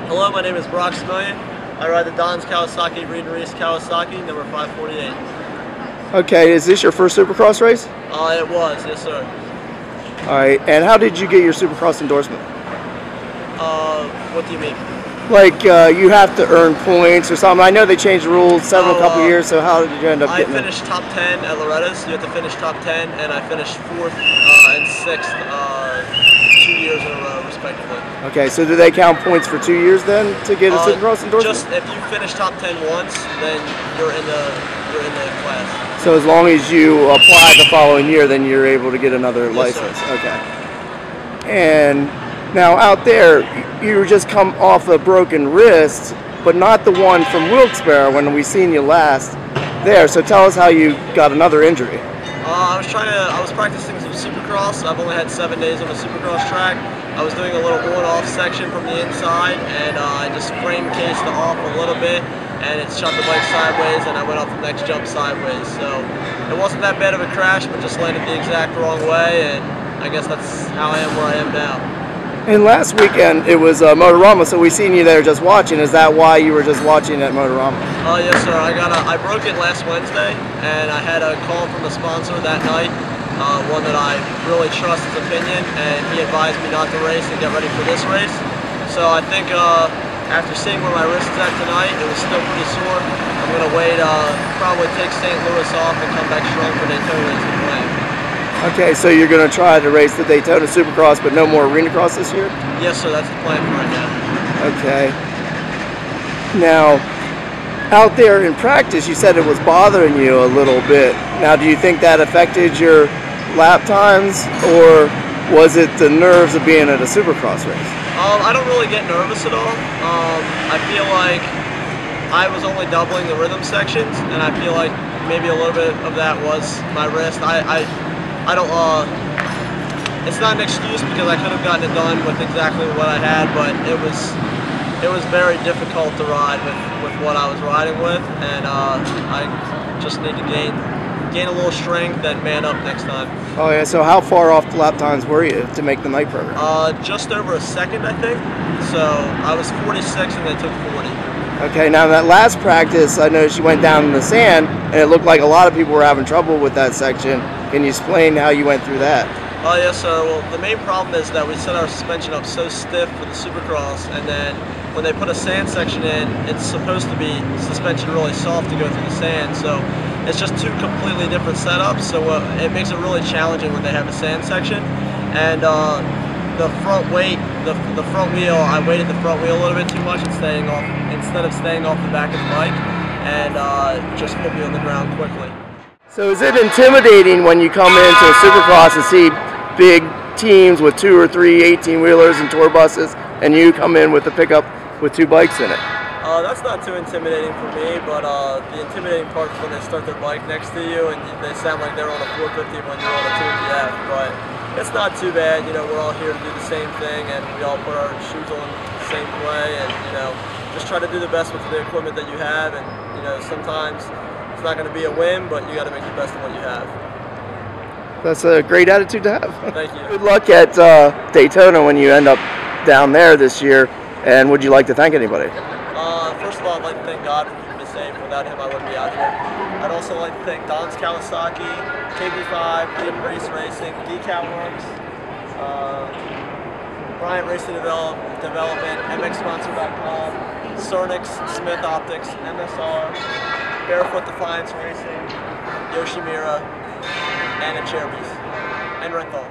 Hello, my name is Broc Schmelyun. I ride the Don's Kawasaki Reed & Reese Kawasaki, number 548. Okay, is this your first Supercross race? It was, yes sir. Alright, and how did you get your Supercross endorsement? What do you mean? Like, you have to earn points or something. I know they changed the rules couple years, so how did you end up getting I finished top 10 at Loretta's. You have to finish top 10, and I finished 4th and 6th 2 years in a row, respectively. Okay, so do they count points for 2 years then to get a Supercross endorsement? Just if you finish top 10 once, then you're in the class. So as long as you apply the following year, then you're able to get another license. Sir. Okay. And now out there, you just come off a broken wrist, but not the one from Wilkes-Barre when we seen you last there. So tell us how you got another injury. I was practicing some Supercross. I've only had 7 days on a Supercross track. I was doing a little on-off section from the inside, and I just frame cased it off a little bit, and it shot the bike sideways, and I went off the next jump sideways. So it wasn't that bad of a crash, but just landed the exact wrong way, and I guess that's how I am where I am now. And last weekend it was Motorama, so we seen you there just watching. Is that why you were just watching at Motorama? Oh yes, sir. I broke it last Wednesday, and I had a call from the sponsor that night, one that I really trust his opinion, and he advised me not to race and get ready for this race. So I think after seeing where my wrist is at tonight, it was still pretty sore. I'm gonna wait, probably take St. Louis off and come back strong for Daytona is the plan. Okay, so you're going to try to race the Daytona Supercross, but no more Arena Cross this year? Yes, sir. That's the plan for right now. Okay. Now, out there in practice, you said it was bothering you a little bit. Now, do you think that affected your lap times, or was it the nerves of being at a Supercross race? I don't really get nervous at all. I feel like I was only doubling the rhythm sections, and I feel like maybe a little bit of that was my wrist. I don't, it's not an excuse because I could have gotten it done with exactly what I had, but it was very difficult to ride with what I was riding with, and I just need to gain a little strength and man up next time. Oh yeah, so how far off the lap times were you to make the night program? Just over a second, I think. So I was 46 and they took 40. Okay, now that last practice, I noticed you went down in the sand, and it looked like a lot of people were having trouble with that section. Can you explain how you went through that? Oh yes, sir. Well, the main problem is that we set our suspension up so stiff for the Supercross, and then when they put a sand section in, it's supposed to be suspension really soft to go through the sand. So it's just two completely different setups. So it makes it really challenging when they have a sand section. And the front weight, the front wheel, I weighted the front wheel a little bit too much instead of staying off the back of the bike, and just put me on the ground quickly. So is it intimidating when you come into a Supercross and see big teams with 2 or 3 18-wheelers and tour buses, and you come in with a pickup with 2 bikes in it? That's not too intimidating for me, but the intimidating part is when they start their bike next to you and they sound like they're on a 450 when you're on a 250F. But it's not too bad. You know, we're all here to do the same thing, and we all put our shoes on the same way, and just try to do the best with the equipment that you have. And sometimes it's not going to be a win, but you got to make the best of what you have. That's a great attitude to have. Thank you. Good luck at Daytona when you end up down there this year. And would you like to thank anybody? First of all, I'd like to thank God for keeping me safe. Without him, I wouldn't be out here. I'd also like to thank Don's Kawasaki, KB5, Reed & Reese Racing, Decal Works, Bryant Racing Development, MXSponsor.com, Cernix, Smith Optics, MSR, Barefoot Defiance Racing, Yoshimura, and Cherby's, and Renthal.